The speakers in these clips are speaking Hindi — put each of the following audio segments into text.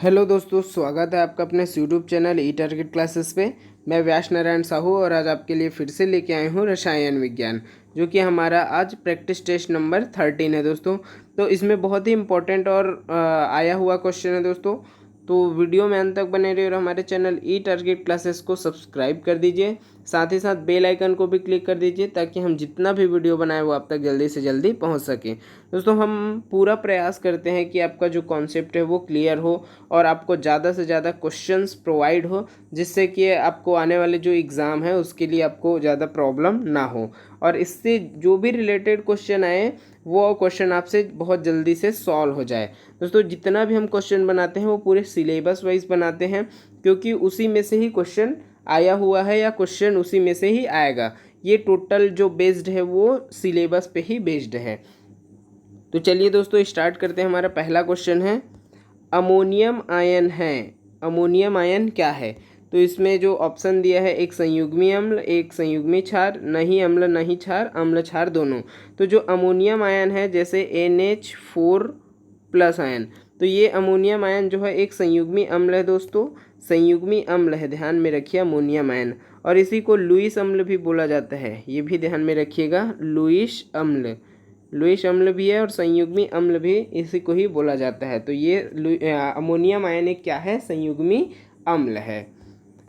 हेलो दोस्तों, स्वागत है आपका अपने यूट्यूब चैनल ई टारगेट क्लासेस पे। मैं व्यास नारायण साहू और आज आपके लिए फिर से लेके आए हूँ रसायन विज्ञान, जो कि हमारा आज प्रैक्टिस टेस्ट नंबर 13 है दोस्तों। तो इसमें बहुत ही इंपॉर्टेंट और आया हुआ क्वेश्चन है दोस्तों। तो वीडियो में अंत तक बने रहिए और हमारे चैनल ई टारगेट क्लासेस को सब्सक्राइब कर दीजिए। साथ ही साथ बेल आइकन को भी क्लिक कर दीजिए ताकि हम जितना भी वीडियो बनाए वो आप तक जल्दी से जल्दी पहुंच सके। दोस्तों, हम पूरा प्रयास करते हैं कि आपका जो कॉन्सेप्ट है वो क्लियर हो और आपको ज़्यादा से ज़्यादा क्वेश्चंस प्रोवाइड हो, जिससे कि आपको आने वाले जो एग्ज़ाम है उसके लिए आपको ज़्यादा प्रॉब्लम ना हो और इससे जो भी रिलेटेड क्वेश्चन आए वो क्वेश्चन आपसे बहुत जल्दी से सॉल्व हो जाए। दोस्तों, जितना भी हम क्वेश्चन बनाते हैं वो पूरे सिलेबस वाइज बनाते हैं, क्योंकि उसी में से ही क्वेश्चन आया हुआ है या क्वेश्चन उसी में से ही आएगा। ये टोटल जो बेस्ड है वो सिलेबस पे ही बेस्ड है। तो चलिए दोस्तों, स्टार्ट करते हैं। हमारा पहला क्वेश्चन है, अमोनियम आयन है। अमोनियम आयन क्या है? तो इसमें जो ऑप्शन दिया है, एक संयुग्मी अम्ल, एक संयुग्मी क्षार, नहीं अम्ल नहीं क्षार, अम्ल क्षार दोनों। तो जो अमोनियम आयन है, जैसे NH4 प्लस आयन, तो ये अमोनियम आयन जो है एक संयुग्मी अम्ल है दोस्तों। संयुग्मी अम्ल है, ध्यान में रखिए, अमोनियम आयन। और इसी को लुईस अम्ल भी बोला जाता है, ये भी ध्यान में रखिएगा, लुईस अम्ल। लुईस अम्ल भी है और संयुग्मी अम्ल भी इसी को ही बोला जाता है। तो ये अमोनियम आयन एक क्या है? संयुग्मी अम्ल है।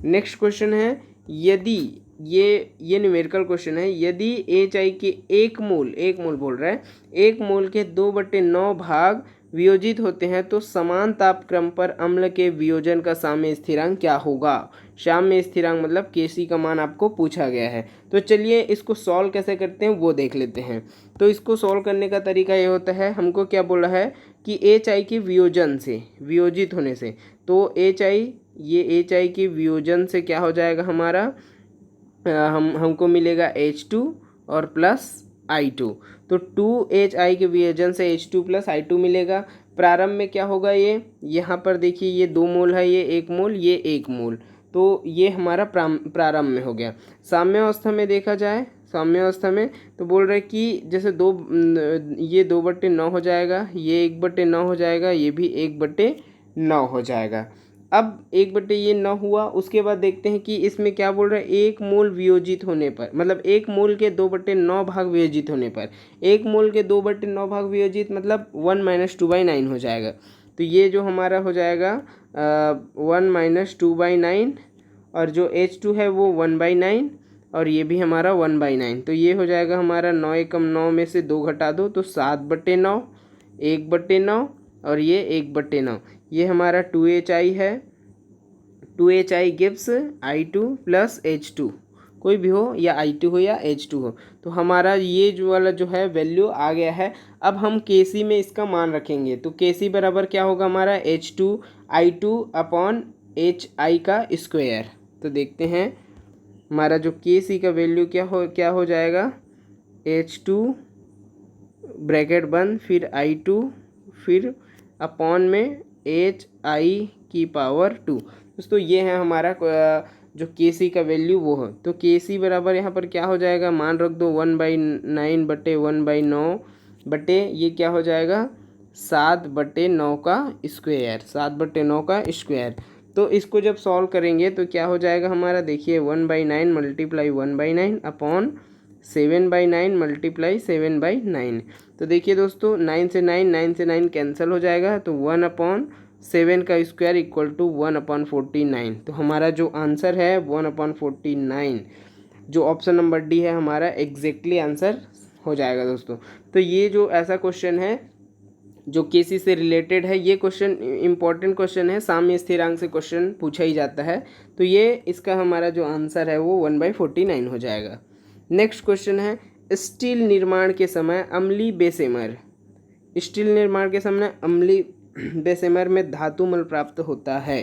नेक्स्ट क्वेश्चन है, यदि ये न्यूमेरिकल क्वेश्चन है, यदि HI के एक मोल बोल रहा है, एक मोल के 2/9 भाग वियोजित होते हैं तो समान तापक्रम पर अम्ल के वियोजन का साम्य स्थिरांक क्या होगा? साम्य स्थिरांक मतलब Kc का मान आपको पूछा गया है। तो चलिए इसको सॉल्व कैसे करते हैं वो देख लेते हैं। तो इसको सॉल्व करने का तरीका ये होता है, हमको क्या बोला है कि HI के वियोजन से, वियोजित होने से, तो HI के वियोजन से क्या हो जाएगा हमारा, हमको मिलेगा H2 और प्लस I2। तो 2HI के वियोजन से H2 प्लस I2 मिलेगा। प्रारंभ में क्या होगा, ये यहाँ पर देखिए, ये 2 मोल है, ये 1 मोल, ये 1 मोल, तो ये हमारा प्रारंभ में हो गया। साम्यावस्था में देखा जाए, साम्यावस्था में तो बोल रहे कि जैसे ये 2/9 हो जाएगा, ये 1/9 हो जाएगा, ये भी 1/9 हो जाएगा। अब 1/9 हुआ, उसके बाद देखते हैं कि इसमें क्या बोल रहा है, एक मोल वियोजित होने पर, मतलब एक मोल के 2/9 भाग वियोजित होने पर, एक मोल के 2/9 भाग वियोजित मतलब 1 - 2/9 हो जाएगा। तो ये जो हमारा हो जाएगा 1 - 2/9, और जो H2 है वो 1/9, और ये भी हमारा 1/9। तो ये हो जाएगा हमारा 9 एकम 9 में से 2 घटा दो तो 7/9, 1/9, और ये 1/9। ये हमारा 2HI है। 2HI gives I2 plus H2, कोई भी हो, या I2 हो या H2 हो। तो हमारा ये जो वाला जो है वैल्यू आ गया है। अब हम Kc में इसका मान रखेंगे, तो Kc बराबर क्या होगा हमारा, H2I2 अपॉन HI का स्क्वायर। तो देखते हैं हमारा जो Kc का वैल्यू क्या हो जाएगा, H2 ब्रैकेट बंद, फिर I2, फिर अपॉन में HI की पावर 2। दोस्तों, ये है हमारा जो Kc का वैल्यू वो है। तो Kc बराबर यहाँ पर क्या हो जाएगा, मान रख दो 1/9 बटे 1/9 बटे ये क्या हो जाएगा 7/9 का स्क्वायर, 7/9 का स्क्वायर। तो इसको जब सॉल्व करेंगे तो क्या हो जाएगा हमारा, देखिए 1/9 मल्टीप्लाई 1/9 अपॉन 7/9 मल्टीप्लाई 7/9। तो देखिए दोस्तों, 9 से 9 कैंसिल हो जाएगा, तो 1/7 का स्क्वायर इक्वल टू 1/49। तो हमारा जो आंसर है 1/49, जो ऑप्शन नंबर डी है हमारा एग्जैक्टली आंसर हो जाएगा दोस्तों। तो ये जो ऐसा क्वेश्चन है जो Kc से रिलेटेड है, ये क्वेश्चन इंपॉर्टेंट क्वेश्चन है, साम्य स्थिरांक से क्वेश्चन पूछा ही जाता है। तो ये इसका हमारा जो आंसर है वो 1/49 हो जाएगा। नेक्स्ट क्वेश्चन है, स्टील निर्माण के समय अम्लीय बेसेमर, स्टील निर्माण के समय अम्लीय बेसेमर में धातु मल प्राप्त होता है।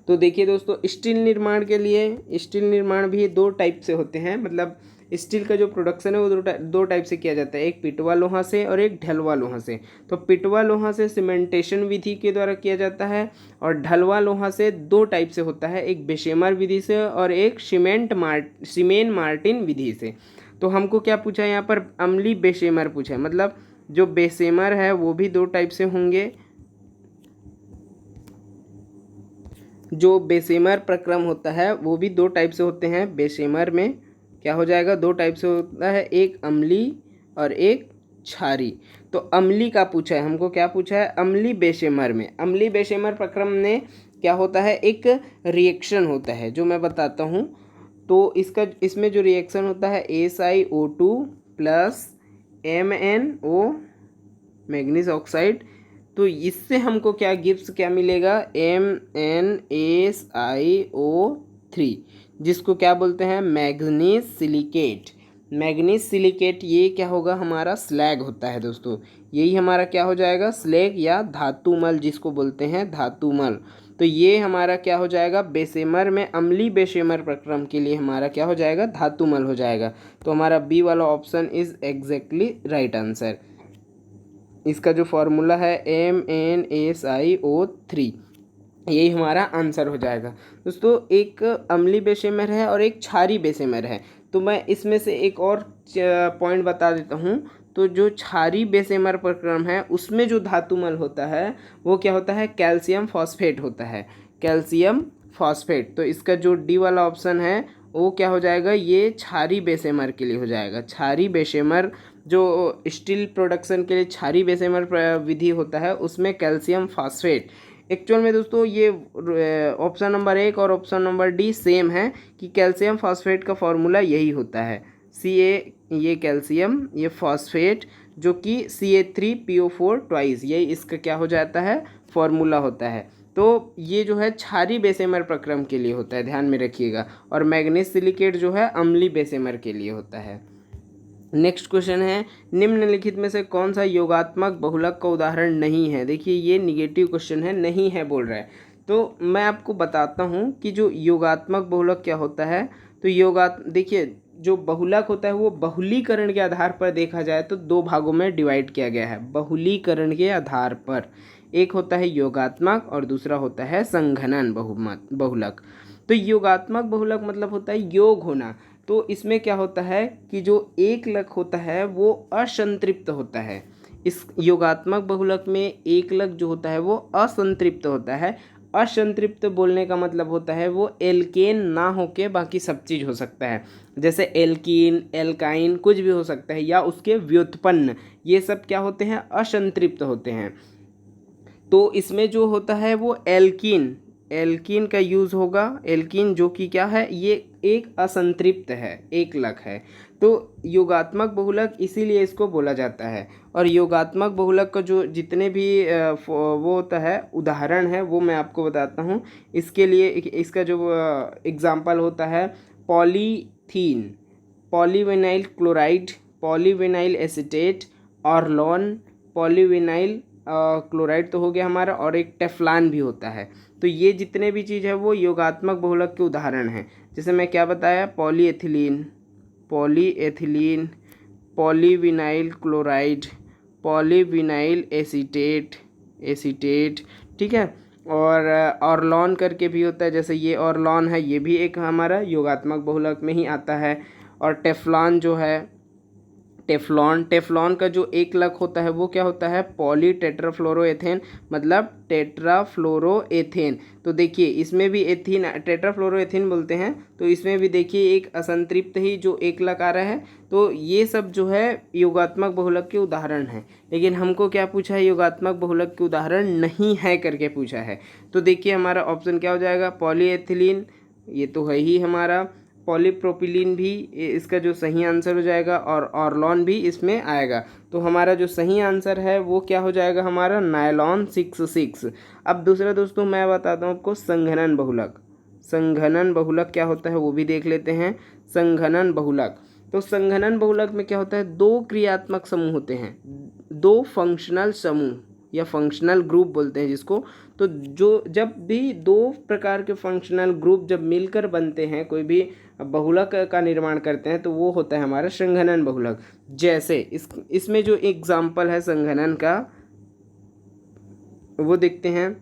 तो देखिए दोस्तों, स्टील निर्माण के लिए, स्टील निर्माण भी 2 टाइप से होते हैं, मतलब स्टील का जो प्रोडक्शन है वो दो टाइप से किया जाता है, एक पिटवा लोहा से और एक ढलवा लोहा से। तो पिटवा लोहा से सीमेंटेशन विधि के द्वारा किया जाता है, और ढलवा लोहा से 2 टाइप से होता है, एक बेशेमर विधि से और एक सीमेन मार्टिन विधि से। तो हमको क्या पूछा है यहाँ पर, अम्लीय बेशेमर पूछा है, मतलब जो बेशेमर है वो भी 2 टाइप से होंगे, जो बेशेमर प्रक्रम होता है वो भी दो टाइप से होते हैं। बेशेमर में क्या हो जाएगा, दो टाइप से होता है, एक अम्लीय और एक क्षारीय। तो अम्लीय का पूछा है हमको, क्या पूछा है, अम्लीय बेशेमर में। अम्लीय बेशेमर प्रक्रम में क्या होता है, एक रिएक्शन होता है जो मैं बताता हूँ। तो इसमें जो रिएक्शन होता है SiO2 plus MnO manganese oxide, तो इससे हमको क्या गिब्स क्या मिलेगा, MnSiO3, जिसको क्या बोलते हैं, मैग्नीज सिलिकेट। मैग्नीज सिलिकेट ये क्या होगा, हमारा स्लैग होता है दोस्तों। यही हमारा क्या हो जाएगा, स्लैग या धातुमल जिसको बोलते हैं, धातुमल। तो ये हमारा क्या हो जाएगा, बेशेमर में, अम्लीय बेशेमर प्रक्रम के लिए हमारा क्या हो जाएगा, धातुमल हो जाएगा। तो हमारा बी वाला option is exactly right answer. इसका जो फॉर्मूला है MnSiO3, यही हमारा आंसर हो जाएगा। दोस्तों एक अम्लीय बेशेमर है और एक क्षारीय बेशेमर है, तो मैं इसमें से एक और पॉइंट बता देता हूँ। तो जो क्षारीय बेशेमर प्रक्रम है उसमें जो धातुमल होता है वो क्या होता है, कैल्शियम फॉस्फेट होता है, कैल्शियम फॉस्फेट। तो इसका जो डी वाला ऑप्शन है वो क्या हो जाएगा, ये क्षारीय बेशेमर के लिए हो जाएगा। क्षारीय बेशेमर जो स्टील प्रोडक्शन के लिए क्षारीय बेशेमर विधि होता है उसमें कैल्शियम फॉस्फेट। एक्चुअल में दोस्तों ये ऑप्शन नंबर 1 और ऑप्शन नंबर डी सेम है कि कैल्शियम फॉस्फेट का फॉर्मूला यही होता है, Ca, ये कैल्शियम, ये फॉस्फेट जो कि Ca3PO4 ट्वाइस, यही इसका क्या हो जाता है, फॉर्मूला होता है। तो ये जो है क्षारीय बेशेमर प्रक्रम के लिए होता है, ध्यान में रखिएगा। और मैग्नीज सिलिकेट जो है अम्लीय बेशेमर के लिए होता है। नेक्स्ट क्वेश्चन है, निम्नलिखित में से कौन सा योगात्मक बहुलक का उदाहरण नहीं है। देखिए ये निगेटिव क्वेश्चन है, नहीं है बोल रहा है। तो मैं आपको बताता हूँ कि जो योगात्मक बहुलक क्या होता है। तो देखिए जो बहुलक होता है वो बहुलीकरण के आधार पर देखा जाए तो दो भागों में डिवाइड किया गया है, बहुलीकरण के आधार पर। एक होता है योगात्मक और दूसरा होता है संघनन बहुलक। तो योगात्मक बहुलक मतलब होता है योग होना। तो इसमें क्या होता है कि जो एक लक होता है वो असंतृप्त होता है। इस योगात्मक बहुलक में एक लक जो होता है वो असंतृप्त होता है। असंतृप्त बोलने का मतलब होता है वो एल्केन ना होके बाकी सब चीज़ हो सकता है, जैसे एल्कीन, एल्काइन कुछ भी हो सकता है, या उसके व्युत्पन्न, ये सब क्या होते हैं, असंतृप्त होते हैं। तो इसमें जो होता है वो एल्कीन, एल्कीन का यूज़ होगा। एल्कीन जो कि क्या है, ये एक असंतृप्त है, एक लक है। तो योगात्मक बहुलक इसीलिए इसको बोला जाता है। और योगात्मक बहुलक का जो जितने भी वो होता है उदाहरण है वो मैं आपको बताता हूँ। इसके लिए इसका जो एग्जाम्पल होता है polythene, polyvinyl chloride, polyvinyl acetate, orlon, polyvinyl chloride तो हो गया हमारा, और एक टेफ्लॉन भी होता है। तो ये जितने भी चीज़ है वो योगात्मक बहुलक के उदाहरण हैं। जैसे मैं क्या बताया, polyethylene, polyethylene, polyvinyl chloride, polyvinyl acetate, acetate, ठीक है। और ऑर्लोन करके भी होता है, जैसे ये ऑर्लोन है, ये भी एक हमारा योगात्मक बहुलक में ही आता है। और टेफ्लॉन जो है, टेफ्लॉन, टेफ्लॉन का जो एक लक होता है वो क्या होता है, पॉली टेट्राफ्लोरोएथेन, मतलब टेट्राफ्लोरोएथेन। तो देखिए इसमें भी एथीन, टेट्राफ्लोरोएथेन बोलते हैं। तो इसमें भी देखिए एक असंतृप्त ही जो एक लक आ रहा है। तो ये सब जो है योगात्मक बहुलक के उदाहरण हैं। लेकिन हमको क्या पूछा है, योगात्मक बहुलक के उदाहरण नहीं है करके पूछा है। तो देखिए हमारा ऑप्शन क्या हो जाएगा, पॉलीएथिलीन, ये तो है ही हमारा। पॉलीप्रोपिलीन भी इसका जो सही आंसर हो जाएगा, और ऑर्लोन भी इसमें आएगा। तो हमारा जो सही आंसर है वो क्या हो जाएगा, हमारा नायलॉन 66। अब दूसरा दोस्तों मैं बताता हूँ आपको संघनन बहुलक। संघनन बहुलक क्या होता है वो भी देख लेते हैं। संघनन बहुलक, तो संघनन बहुलक में क्या होता है, दो क्रियात्मक समूह होते हैं, दो फंक्शनल समूह या फंक्शनल ग्रुप बोलते हैं जिसको। तो जो जब भी दो प्रकार के फंक्शनल ग्रुप जब मिलकर बनते हैं, कोई भी बहुलक का निर्माण करते हैं, तो वो होता है हमारा संघनन बहुलक। जैसे इसमें जो एग्जाम्पल है संघनन का वो देखते हैं,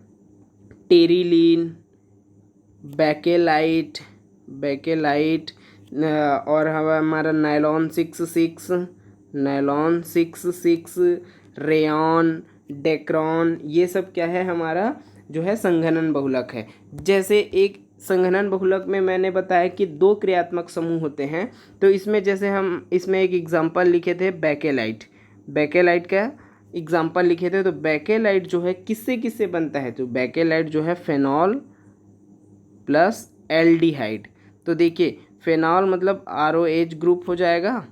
टेरिलीन, बैकेलाइट, बैकेलाइट, और हमारा नायलॉन 66, नायलॉन 66, रेयॉन, डेक्रॉन, ये सब क्या है हमारा जो है संघनन बहुलक है। जैसे एक संघनन बहुलक में मैंने बताया कि दो क्रियात्मक समूह होते हैं, तो इसमें जैसे हम इसमें एक एग्जाम्पल लिखे थे बेकेलाइट, बेकेलाइट का एग्जाम्पल लिखे थे। तो बेकेलाइट जो है किससे किससे बनता है, तो बेकेलाइट जो है फेनॉल प्लस एल्डिहाइड। तो देखिए फेनॉल मतलब ROH ग्रुप हो जाएगा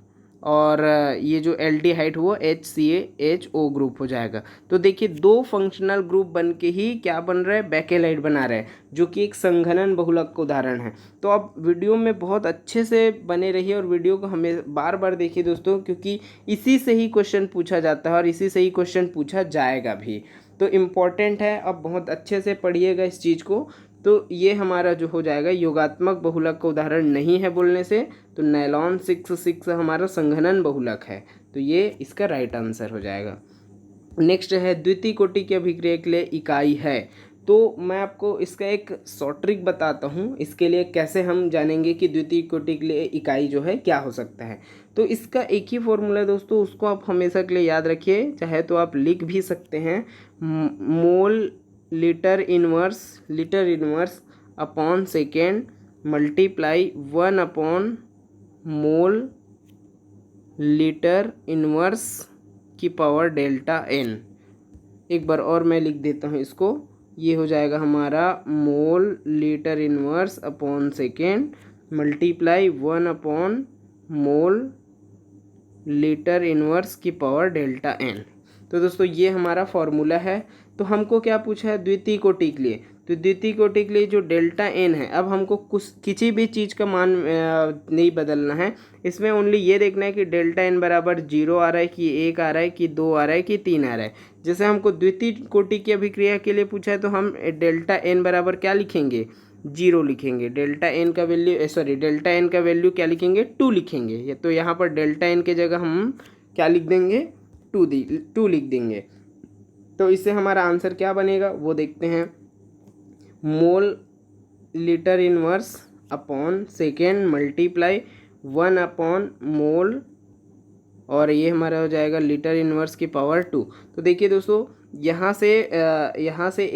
और ये जो एल्डिहाइड वो HCaHO ग्रुप हो जाएगा। तो देखिए दो फंक्शनल ग्रुप बन के ही क्या बन रहा है, बेकेलाइट बना रहा है, जो कि एक संघनन बहुलक का उदाहरण है। तो आप वीडियो में बहुत अच्छे से बने रहिए और वीडियो को हमें बार बार देखिए दोस्तों, क्योंकि इसी से ही क्वेश्चन पूछा जाता है और इसी से ही क्वेश्चन पूछा जाएगा भी। तो इम्पॉर्टेंट है, अब बहुत अच्छे से पढ़िएगा इस चीज़ को। तो ये हमारा जो हो जाएगा योगात्मक बहुलक का उदाहरण नहीं है बोलने से, तो नायलॉन 6 हमारा संघनन बहुलक है। तो ये इसका राइट आंसर हो जाएगा। नेक्स्ट है द्वितीय कोटि की अभिक्रिया के लिए इकाई है। तो मैं आपको इसका एक शॉर्ट ट्रिक बताता हूँ, इसके लिए कैसे हम जानेंगे कि द्वितीय कोटि के लिए इकाई जो है क्या हो सकता है। तो इसका एक ही फॉर्मूला है दोस्तों, उसको आप हमेशा के लिए याद रखिए, चाहे तो आप लिख भी सकते हैं, mole litre inverse upon second multiply 1 upon mole litre inverse की पावर डेल्टा n। एक बार और मैं लिख देता हूँ इसको, ये हो जाएगा हमारा mole litre inverse upon second multiply 1 upon mole litre inverse की पावर डेल्टा n। तो दोस्तों ये हमारा फॉर्मूला है। तो हमको क्या पूछा है, द्वितीय कोटि के लिए, तो द्वितीय कोटि के लिए जो डेल्टा n है, अब हमको कुछ किसी भी चीज़ का मान नहीं बदलना है, इसमें ओनली ये देखना है कि डेल्टा n बराबर 0 आ रहा है कि 1 आ रहा है कि 2 आ रहा है कि 3 आ रहा है। जैसे हमको द्वितीय कोटि की अभिक्रिया के लिए पूछा है, तो हम डेल्टा n बराबर क्या लिखेंगे, 0 लिखेंगे। डेल्टा n का वैल्यू डेल्टा n का वैल्यू क्या लिखेंगे, 2 लिखेंगे। तो यहाँ पर डेल्टा n के जगह हम क्या लिख देंगे, 2 लिख देंगे। तो इससे हमारा आंसर क्या बनेगा वो देखते हैं, mole litre inverse upon second multiply 1 upon mole, और ये हमारा हो जाएगा लीटर इनवर्स की पावर 2। तो देखिए दोस्तों यहाँ से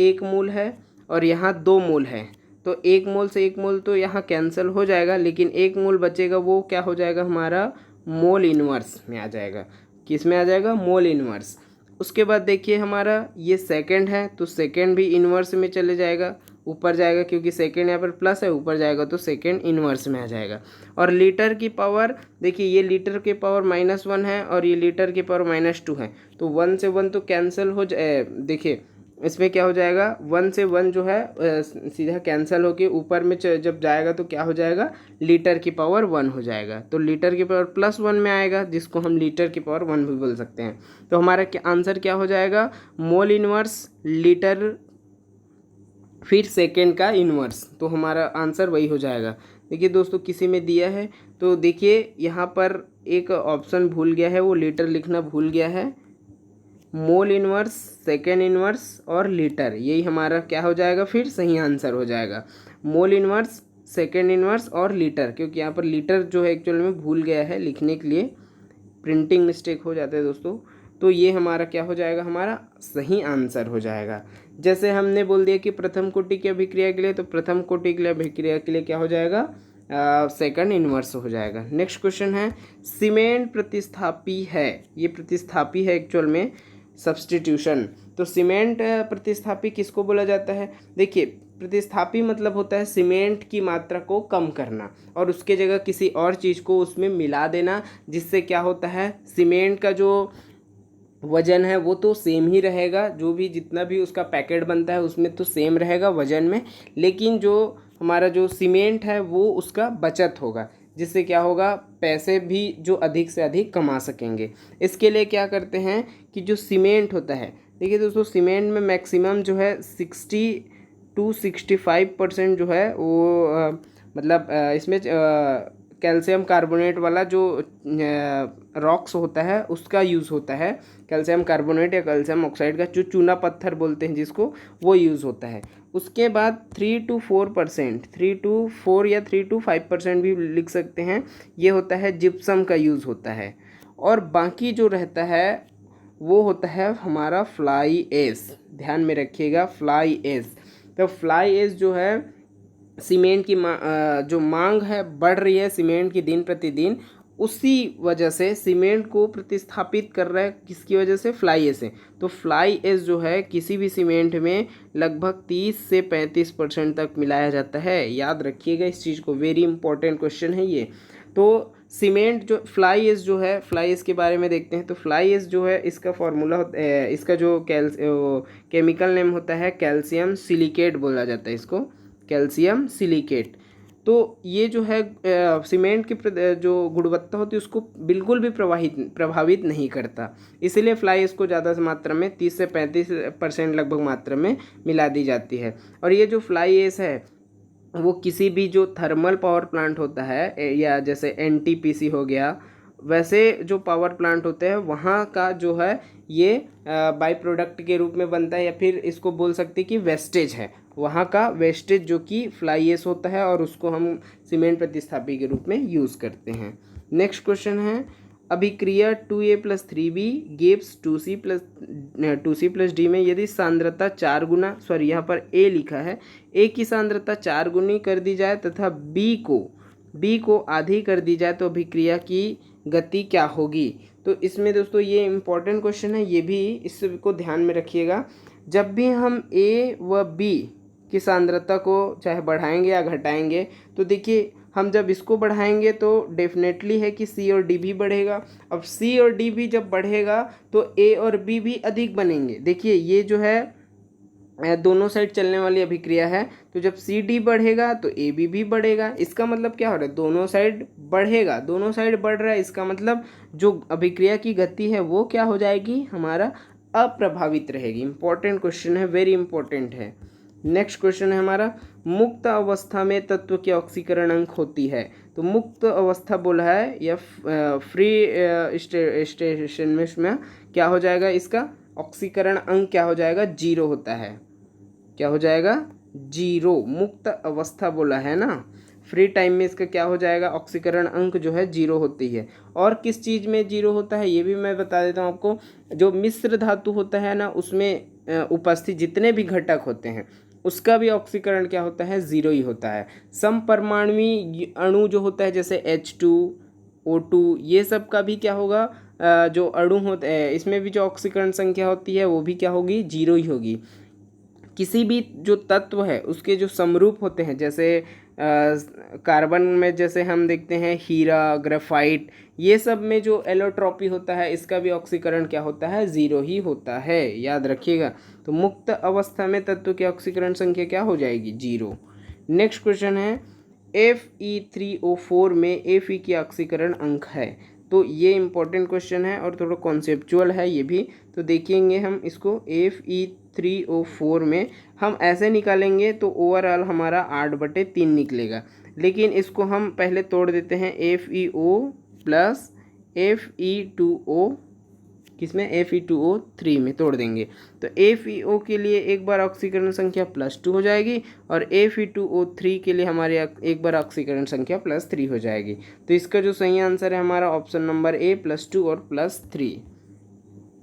1 मोल है और यहाँ 2 मोल है, तो 1 मोल से 1 मोल तो यहाँ कैंसिल हो जाएगा, लेकिन 1 मोल बचेगा, वो क्या हो जाएगा हमारा मोल इनवर्स में आ जाएगा। किस में आ जाएगा, मोल इनवर्स। उसके बाद देखिए हमारा ये सेकंड है, तो सेकंड भी इनवर्स में चले जाएगा, ऊपर जाएगा, क्योंकि सेकंड यहाँ पर प्लस है, ऊपर जाएगा तो सेकंड इनवर्स में आ जाएगा। और लीटर की पावर देखिए, ये लीटर की पावर -1 है और ये लीटर की पावर -2 है, तो 1 से 1 तो कैंसिल हो जाए। देखिए इसमें क्या हो जाएगा, 1 से 1 जो है सीधा कैंसिल होके ऊपर में जब जाएगा तो क्या हो जाएगा, लीटर की पावर 1 हो जाएगा। तो लीटर की पावर +1 में आएगा, जिसको हम लीटर की पावर 1 भी बोल सकते हैं। तो हमारा आंसर क्या हो जाएगा, मोल इनवर्स लीटर फिर सेकेंड का इन्वर्स, तो हमारा आंसर वही हो जाएगा। देखिए दोस्तों किसी में दिया है, तो देखिए यहाँ पर एक ऑप्शन भूल गया है, वो लीटर लिखना भूल गया है। मोल इनवर्स, सेकेंड इनवर्स और लीटर, यही हमारा क्या हो जाएगा, फिर सही आंसर हो जाएगा। मोल इनवर्स, सेकेंड इनवर्स और लीटर, क्योंकि यहाँ पर लीटर जो है एक्चुअल में भूल गया है लिखने के लिए, प्रिंटिंग मिस्टेक हो जाता है दोस्तों। तो ये हमारा क्या हो जाएगा, हमारा सही आंसर हो जाएगा। जैसे हमने बोल दिया कि प्रथम कोटि की अभिक्रिया के लिए, तो प्रथम कोटि के लिए अभिक्रिया के लिए क्या हो जाएगा, सेकंड इनवर्स हो जाएगा। नेक्स्ट क्वेश्चन है, सीमेंट प्रतिस्थापी है, ये प्रतिस्थापी है एक्चुअल में, सब्स्टिट्यूशन। तो सीमेंट प्रतिस्थापी किसको बोला जाता है, देखिए प्रतिस्थापी मतलब होता है सीमेंट की मात्रा को कम करना और उसके जगह किसी और चीज़ को उसमें मिला देना, जिससे क्या होता है, सीमेंट का जो वजन है वो तो सेम ही रहेगा, जो भी जितना भी उसका पैकेट बनता है उसमें तो सेम रहेगा वजन में, लेकिन जो हमारा जो सीमेंट है वो उसका बचत होगा, जिससे क्या होगा, पैसे भी जो अधिक से अधिक कमा सकेंगे। इसके लिए क्या करते हैं कि जो सीमेंट होता है, देखिए दोस्तों सीमेंट में मैक्सिमम जो है 60 to 65% जो है वो मतलब इसमें कैल्शियम कार्बोनेट वाला जो रॉक्स होता है उसका यूज़ होता है, कैल्शियम कार्बोनेट या कैल्शियम ऑक्साइड का जो चूना पत्थर बोलते हैं जिसको, वो यूज़ होता है। उसके बाद 3 to 4%, 3 to 4 या 3 to 5% भी लिख सकते हैं, ये होता है जिप्सम का यूज़ होता है। और बाकी जो रहता है वो होता है हमारा फ्लाई ऐश। ध्यान में रखिएगा, फ्लाई ऐश। तो फ्लाई ऐश जो है सीमेंट की जो मांग है बढ़ रही है सीमेंट की दिन प्रतिदिन, उसी वजह से सीमेंट को प्रतिस्थापित कर रहा है। किसकी वजह से? फ्लाई ऐश से। तो फ्लाई ऐश जो है किसी भी सीमेंट में लगभग 30 से 35% तक मिलाया जाता है। याद रखिएगा इस चीज़ को, वेरी इंपॉर्टेंट क्वेश्चन है ये। तो सीमेंट जो फ्लाई ऐश जो है, फ्लाई ऐश के बारे में देखते हैं। तो फ्लाई ऐश जो है इसका फॉर्मूला होता है, इसका जो केमिकल नेम होता है कैल्शियम सिलिकेट बोला जाता है इसको, कैल्शियम सिलिकेट। तो ये जो है सीमेंट की जो गुणवत्ता होती है उसको बिल्कुल भी प्रभावित नहीं करता। इसलिए फ्लाई इसको ज़्यादा मात्रा में 30 से 35% लगभग मात्रा में मिला दी जाती है। और ये जो फ्लाई ऐश है वो किसी भी जो थर्मल पावर प्लांट होता है, या जैसे एनटीपीसी हो गया, वैसे जो पावर प्लांट होते हैं वहाँ का जो है ये बाई प्रोडक्ट के रूप में बनता है, या फिर इसको बोल सकते हैं कि वेस्टेज है, वहाँ का वेस्टेज जो कि फ्लाई ऐश होता है, और उसको हम सीमेंट प्रतिस्थापी के रूप में यूज़ करते हैं। नेक्स्ट क्वेश्चन है, अभिक्रिया 2A+3B गिव्स 2C+D में यदि सांद्रता 4 गुना, सॉरी यहाँ पर A लिखा है, A की सांद्रता 4 गुनी कर दी जाए तथा B को आधी कर दी जाए तो अभिक्रिया की गति क्या होगी। तो इसमें दोस्तों ये इम्पोर्टेंट क्वेश्चन है, ये भी इसको ध्यान में रखिएगा। जब भी हम A व B की सांद्रता को चाहे बढ़ाएंगे या घटाएंगे, तो देखिए हम जब इसको बढ़ाएंगे तो डेफिनेटली है कि C और D भी बढ़ेगा। अब C और D भी जब बढ़ेगा तो A और B भी अधिक बनेंगे। देखिए ये जो है दोनों साइड चलने वाली अभिक्रिया है, तो जब CD बढ़ेगा तो AB भी बढ़ेगा। इसका मतलब क्या हो रहा है? दोनों साइड बढ़ेगा, दोनों साइड बढ़ रहा है, इसका मतलब जो अभिक्रिया की गति है वो क्या हो जाएगी? हमारा अप्रभावित रहेगी। इंपॉर्टेंट क्वेश्चन है, वेरी इंपॉर्टेंट है। नेक्स्ट क्वेश्चन है हमारा, मुक्त अवस्था में तत्व की ऑक्सीकरण अंक होती है। तो मुक्त अवस्था बोला है, या फ्री स्टेशन में इसमें क्या हो जाएगा? इसका ऑक्सीकरण अंक क्या हो जाएगा? 0 होता है। क्या हो जाएगा? 0। मुक्त अवस्था बोला है ना, फ्री टाइम में इसका क्या हो जाएगा? ऑक्सीकरण अंक जो है 0 होती है। और किस चीज़ में 0 होता है ये भी मैं बता देता हूँ आपको। जो मिश्र धातु होता है ना, उसमें उपस्थित जितने भी घटक होते हैं उसका भी ऑक्सीकरण क्या होता है? 0 ही होता है। समपरमाणुवी अणु जो होता है जैसे H2O2, ये सब का भी क्या होगा? जो अणु होते हैं इसमें भी जो ऑक्सीकरण संख्या होती है वो भी क्या होगी? 0 ही होगी। किसी भी जो तत्व है उसके जो समरूप होते हैं, जैसे कार्बन में जैसे हम देखते हैं हीरा, ग्रेफाइट, ये सब में जो एलोट्रॉपी होता है इसका भी ऑक्सीकरण क्या होता है? 0 ही होता है। याद रखिएगा। तो मुक्त अवस्था में तत्व की ऑक्सीकरण संख्या क्या हो जाएगी? 0। नेक्स्ट क्वेश्चन है, Fe3O4 में Fe की ऑक्सीकरण अंक है। तो ये इंपॉर्टेंट क्वेश्चन है और थोड़ा कॉन्सेप्चुअल है ये भी। तो देखेंगे हम इसको, Fe3O4 में हम ऐसे निकालेंगे तो ओवरऑल हमारा 8/3 निकलेगा। लेकिन इसको हम पहले तोड़ देते हैं, FeO प्लस Fe2O, किसमें? Fe2O3 में तोड़ देंगे तो FeO के लिए एक बार ऑक्सीकरण संख्या +2 हो जाएगी, और Fe2O3 के लिए हमारे एक बार ऑक्सीकरण संख्या +3 हो जाएगी। तो इसका जो सही आंसर है हमारा ऑप्शन नंबर A, +2 और +3।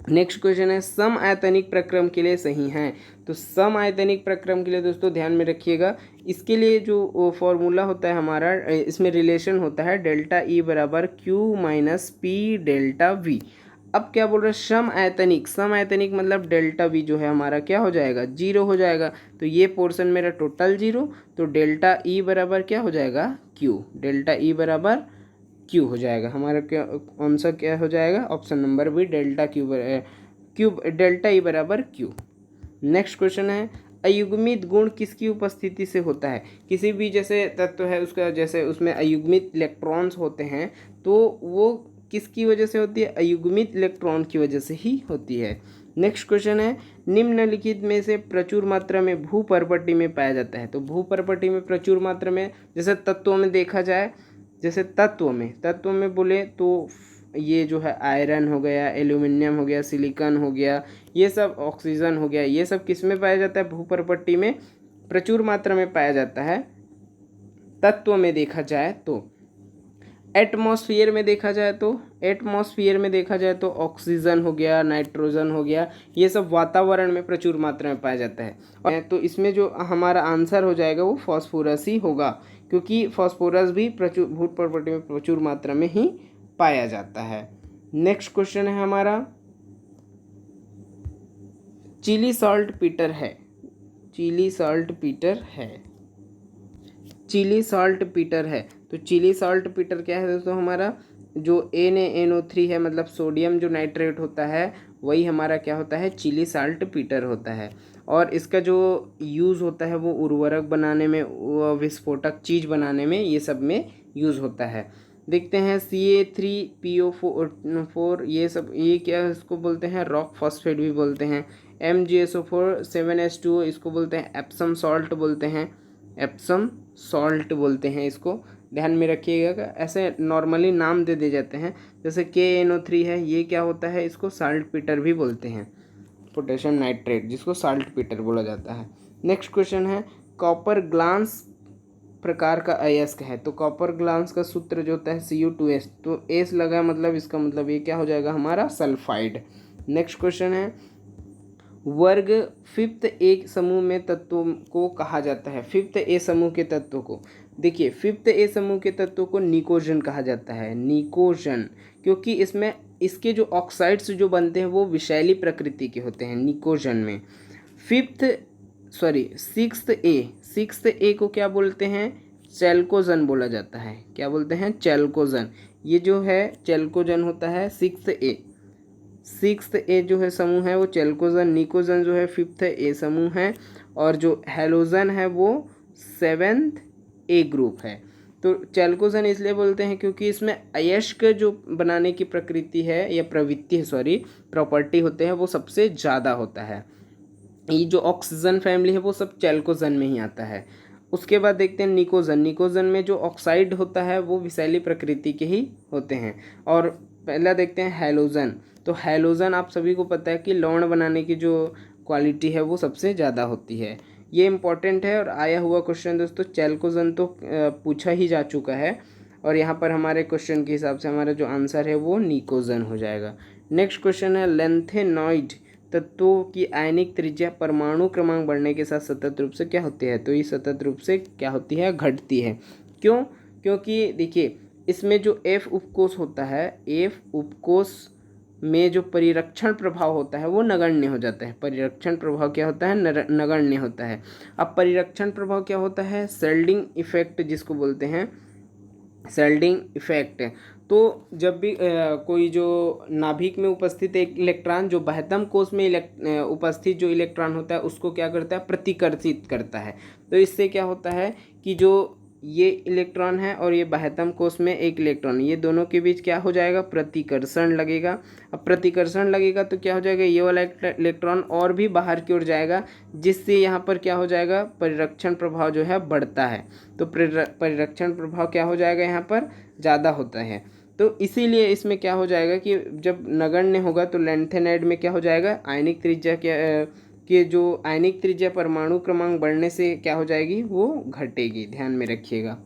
नेक्स्ट क्वेश्चन है, सम आयतनिक प्रक्रम के लिए सही हैं। तो सम आयतनिक प्रक्रम के लिए दोस्तों ध्यान में रखिएगा, इसके लिए जो फॉर्मूला होता है हमारा, इसमें रिलेशन होता है ΔE बराबर Q minus P delta V। अब क्या बोल रहे हैं? सम आयतनिक मतलब ΔV जो है हमारा क्या हो जाएगा? 0 हो जाएगा। तो ये पोर्शन मेरा टोटल 0, तो ΔE बराबर क्या हो जाएगा? Q। ΔE बराबर Q हो जाएगा हमारा। क्या आंसर क्या हो जाएगा? ऑप्शन नंबर बी, ΔE बराबर Q। नेक्स्ट क्वेश्चन है, अयुग्मित गुण किसकी उपस्थिति से होता है? किसी भी जैसे तत्व है उसका, जैसे उसमें अयुग्मित इलेक्ट्रॉन्स होते हैं, तो वो किसकी वजह से होती है? अयुग्मित इलेक्ट्रॉन की वजह से ही होती है। नेक्स्ट क्वेश्चन है, निम्नलिखित में से प्रचुर मात्रा में भूपर्पटी में पाया जाता है। तो भूपर्पटी में प्रचुर मात्रा में, जैसे तत्वों में देखा जाए, जैसे तत्व में बोले तो ये जो है आयरन हो गया, एल्यूमिनियम हो गया, सिलिकॉन हो गया, ये सब, ऑक्सीजन हो गया, ये सब किस में पाया जाता है? भूपर्पटी में प्रचुर मात्रा में पाया जाता है तत्व में देखा जाए तो। एटमॉस्फेयर में देखा जाए तो ऑक्सीजन हो गया, नाइट्रोजन हो गया, ये सब वातावरण में प्रचुर मात्रा में पाया जाता है। और तो इसमें जो हमारा आंसर हो जाएगा वो फॉस्फोरस ही होगा, क्योंकि फॉस्फोरस भी प्रचुर भूत प्रवृत्ति में प्रचुर मात्रा में ही पाया जाता है। नेक्स्ट क्वेश्चन है हमारा, चिली सॉल्ट पीटर है। चिली सॉल्ट पीटर है तो चिली सॉल्ट पीटर क्या है दोस्तों, हमारा जो NaNO3 है, मतलब सोडियम जो नाइट्रेट होता है वही हमारा क्या होता है, चिली सॉल्ट पीटर होता है। और इसका जो यूज़ होता है वो उर्वरक बनाने में, विस्फोटक चीज़ बनाने में, ये सब में यूज़ होता है। देखते हैं Ca3PO4, ये सब, ये क्या इसको बोलते हैं, रॉक फॉस्फेट भी बोलते हैं। MgSO4 7H2O, इसको बोलते हैं एप्सम सॉल्ट बोलते हैं इसको, ध्यान में रखिएगा। ऐसे नॉर्मली नाम दे जाते हैं, जैसे KNO3 है, ये क्या होता है, इसको साल्ट पीटर भी बोलते हैं, पोटेशियम नाइट्रेट, जिसको साल्ट पीटर बोला जाता है। नेक्स्ट क्वेश्चन है, कॉपर ग्लास प्रकार का अयस्क है। तो कॉपर ग्लास का सूत्र जो होता है Cu2S, तो एस लगा मतलब इसका मतलब ये क्या हो जाएगा, हमारा सल्फाइड। नेक्स्ट क्वेश्चन है, वर्ग फिफ्थ ए समूह में तत्वों को कहा जाता है। फिफ्थ ए समूह के तत्वों को, देखिए फिफ्थ ए समूह के तत्वों को निकोजन कहा जाता है, निकोजन, क्योंकि इसमें इसके जो ऑक्साइड्स जो बनते हैं वो विषैली प्रकृति के होते हैं निकोजन में। सिक्स्थ ए को क्या बोलते हैं, चैल्कोजन बोला जाता है। क्या बोलते हैं, चैल्कोजन। ये जो है चैल्कोजन होता है सिक्स्थ ए जो है समूह है वो चैल्कोजन। निकोजन जो है फिफ्थ ए समूह है, और जो हेलोजन है वो सेवेंथ ए ग्रुप है। तो चैल्कोजन इसलिए बोलते हैं क्योंकि इसमें अयस्क जो बनाने की प्रकृति है या प्रवृत्ति है, प्रॉपर्टी होते हैं, वो सबसे ज़्यादा होता है। ये जो ऑक्सीजन फैमिली है वो सब चैल्कोजन में ही आता है। उसके बाद देखते हैं निकोजन में जो ऑक्साइड होता है वो विषैली प्रकृति के ही होते हैं। और पहला देखते हैं हैलोजन। तो हैलोजन आप सभी को पता है कि लवण बनाने की जो क्वालिटी है वो सबसे ज़्यादा होती है। ये इम्पॉर्टेंट है और आया हुआ क्वेश्चन दोस्तों। चैल्कोजन तो पूछा ही जा चुका है, और यहाँ पर हमारे क्वेश्चन के हिसाब से हमारा जो आंसर है वो निकोजन हो जाएगा। नेक्स्ट क्वेश्चन है, लेंथेनॉइड तत्वों की आयनिक त्रिज्या परमाणु क्रमांक बढ़ने के साथ सतत रूप से क्या होती है। तो ये सतत रूप से क्या होती है, घटती है। क्यों, क्योंकि देखिए इसमें जो F उपकोष होता है, F उपकोष में जो परिरक्षण प्रभाव होता है वो नगण्य हो जाता है। परिरक्षण प्रभाव क्या होता है, नगण्य होता है। अब परिरक्षण प्रभाव क्या होता है, सेल्डिंग इफेक्ट जिसको बोलते हैं, सेल्डिंग इफेक्ट। तो जब भी कोई जो नाभिक में उपस्थित एक इलेक्ट्रॉन जो बाह्यतम कोश में उपस्थित जो इलेक्ट्रॉन होता है उसको क्या करता है, प्रतिकर्षित करता है। तो इससे क्या होता है कि जो ये इलेक्ट्रॉन है और ये बाह्यतम कोश में एक इलेक्ट्रॉन, ये दोनों के बीच क्या हो जाएगा, प्रतिकर्षण लगेगा। अब प्रतिकर्षण लगेगा तो क्या हो जाएगा, ये वाला इलेक्ट्रॉन और भी बाहर की ओर जाएगा, जिससे यहाँ पर क्या हो जाएगा, परिरक्षण प्रभाव जो है बढ़ता है। तो परिरक्षण प्रभाव क्या हो जाएगा, यहाँ पर ज़्यादा होता है। तो इसीलिए इसमें क्या हो जाएगा कि जब नगण्य होगा तो लेंथेनाइड में क्या हो जाएगा, आयनिक त्रिज्या के जो आयनिक त्रिज्या परमाणु क्रमांक बढ़ने से क्या हो जाएगी, वो घटेगी, ध्यान में रखिएगा।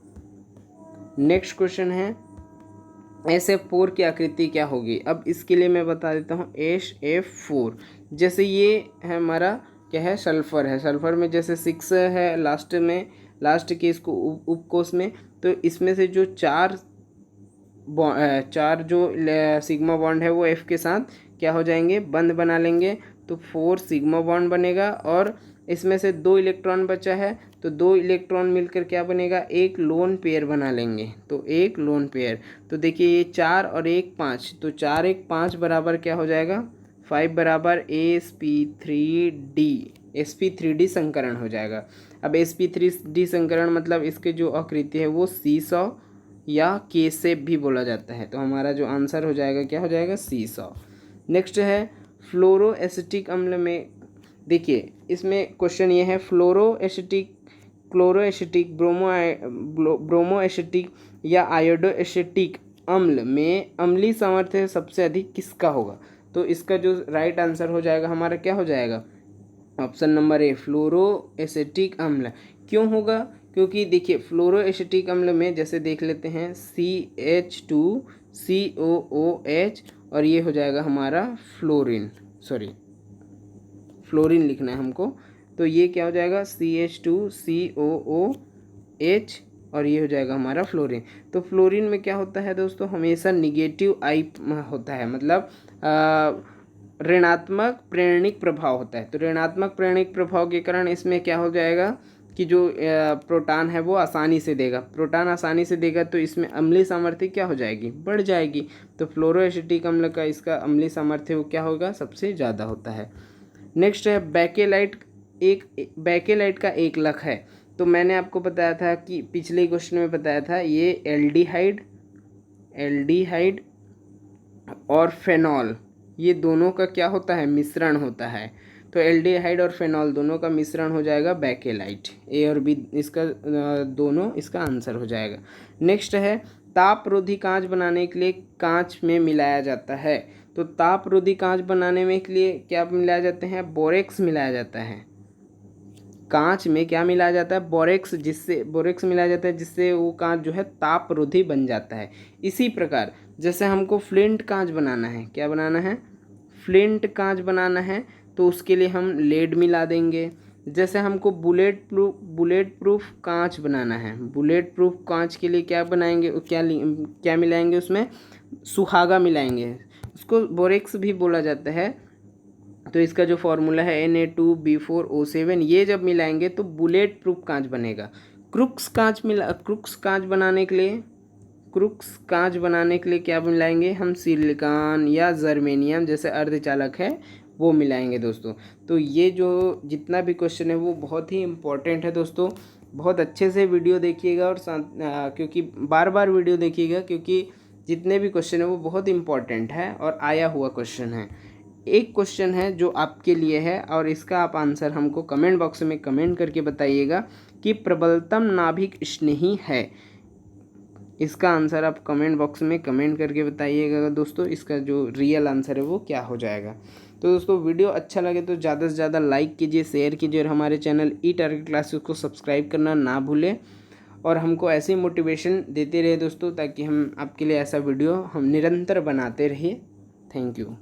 नेक्स्ट क्वेश्चन है, SF4 की आकृति क्या होगी। अब इसके लिए मैं बता देता हूँ, SF4 जैसे ये है हमारा क्या है, सल्फर है। सल्फर में जैसे 6 है लास्ट के इसको उपकोष में, तो इसमें से जो चार जो सिग्मा बॉन्ड है वो F के साथ क्या हो जाएंगे, बंद बना लेंगे, तो 4 सिग्मा बॉन्ड बनेगा। और इसमें से 2 इलेक्ट्रॉन बचा है, तो 2 इलेक्ट्रॉन मिलकर क्या बनेगा, एक लोन पेयर बना लेंगे। तो एक लोन पेयर, तो देखिए ये 4 और 1 5, तो 4 1 5 बराबर क्या हो जाएगा, 5 बराबर sp3d संकरण हो जाएगा। अब sp3d संकरण मतलब इसके जो आकृति है वो C100 या K शेप भी बोला जाता है। तो हमारा जो आंसर हो जाएगा क्या हो जाएगा, C100। नेक्स्ट है, फ्लोरोएसिटिक अम्ल में, देखिए इसमें क्वेश्चन ये है, फ्लोरोएसिटिक, क्लोरोएसिटिक, ब्रोमोएसिटिक या आयोडोएसिटिक अम्ल में अम्लीय सामर्थ्य सबसे अधिक किसका होगा। तो इसका जो राइट आंसर हो जाएगा हमारा क्या हो जाएगा, ऑप्शन नंबर ए, फ्लोरोएसिटिक अम्ल। क्यों होगा, क्योंकि देखिए फ्लोरो एसिटिक अम्ल में जैसे देख लेते हैं CH2COOH और ये हो जाएगा हमारा फ्लोरीन, फ्लोरीन लिखना है हमको। तो ये क्या हो जाएगा CH2COOH और ये हो जाएगा हमारा फ्लोरीन। तो फ्लोरीन में क्या होता है दोस्तों, हमेशा निगेटिव आई होता है, मतलब ऋणात्मक प्रेरणिक प्रभाव होता है। तो ऋणात्मक प्रेरणिक प्रभाव के कारण इसमें क्या हो जाएगा कि जो प्रोटॉन है वो आसानी से देगा, प्रोटॉन आसानी से देगा तो इसमें अम्लीय सामर्थ्य क्या हो जाएगी, बढ़ जाएगी। तो फ्लोरोएसिटिक अम्ल का इसका अम्लीय सामर्थ्य वो क्या होगा, सबसे ज़्यादा होता है। नेक्स्ट है बेकेलाइट। बेकेलाइट का एक लक है। तो मैंने आपको बताया था कि पिछले क्वेश्चन में बताया था ये एल्डिहाइड और फेनॉल, ये दोनों का क्या होता है, मिश्रण होता है। तो एल्डिहाइड और फेनॉल दोनों का मिश्रण हो जाएगा बेकेलाइट। ए और बी इसका दोनों इसका आंसर हो जाएगा। नेक्स्ट है तापरोधी कांच बनाने के लिए कांच में मिलाया जाता है। तो तापरोधी कांच बनाने में के लिए क्या मिलाया जाते हैं, बोरेक्स मिलाया जाता है। कांच में क्या मिलाया जाता है, बोरेक्स मिलाया जाता है, जिससे वो कांच जो है तापरोधी बन जाता है। इसी प्रकार जैसे हमको फ्लिंट कांच बनाना है, क्या बनाना है, फ्लिंट कांच बनाना है, तो उसके लिए हम लेड मिला देंगे। जैसे हमको बुलेट प्रूफ कांच बनाना है, बुलेट प्रूफ कांच के लिए क्या बनाएंगे, क्या मिलाएंगे उसमें, सुहागा मिलाएंगे, उसको बोरेक्स भी बोला जाता है। तो इसका जो फॉर्मूला है Na2B4O7, ये जब मिलाएंगे तो बुलेट प्रूफ कांच बनेगा। क्रुक्स कांच बनाने के लिए क्या मिलाएंगे हम, सिलिकॉन या जर्मेनियम जैसे अर्धचालक है वो मिलाएंगे दोस्तों। तो ये जो जितना भी क्वेश्चन है वो बहुत ही इम्पोर्टेंट है दोस्तों, बहुत अच्छे से वीडियो देखिएगा और क्योंकि बार बार वीडियो देखिएगा, क्योंकि जितने भी क्वेश्चन है वो बहुत इंपॉर्टेंट है और आया हुआ क्वेश्चन है। एक क्वेश्चन है जो आपके लिए है और इसका आप आंसर हमको कमेंट बॉक्स में कमेंट करके बताइएगा कि प्रबलतम नाभिक स्नेही है। इसका आंसर आप कमेंट बॉक्स में कमेंट करके बताइएगा दोस्तों, इसका जो रियल आंसर है वो क्या हो जाएगा। तो दोस्तों वीडियो अच्छा लगे तो ज़्यादा से ज़्यादा लाइक कीजिए, शेयर कीजिए और हमारे चैनल ई टारगेट क्लासेस को सब्सक्राइब करना ना भूलें और हमको ऐसी मोटिवेशन देते रहे दोस्तों, ताकि हम आपके लिए ऐसा वीडियो हम निरंतर बनाते रहिए। Thank you.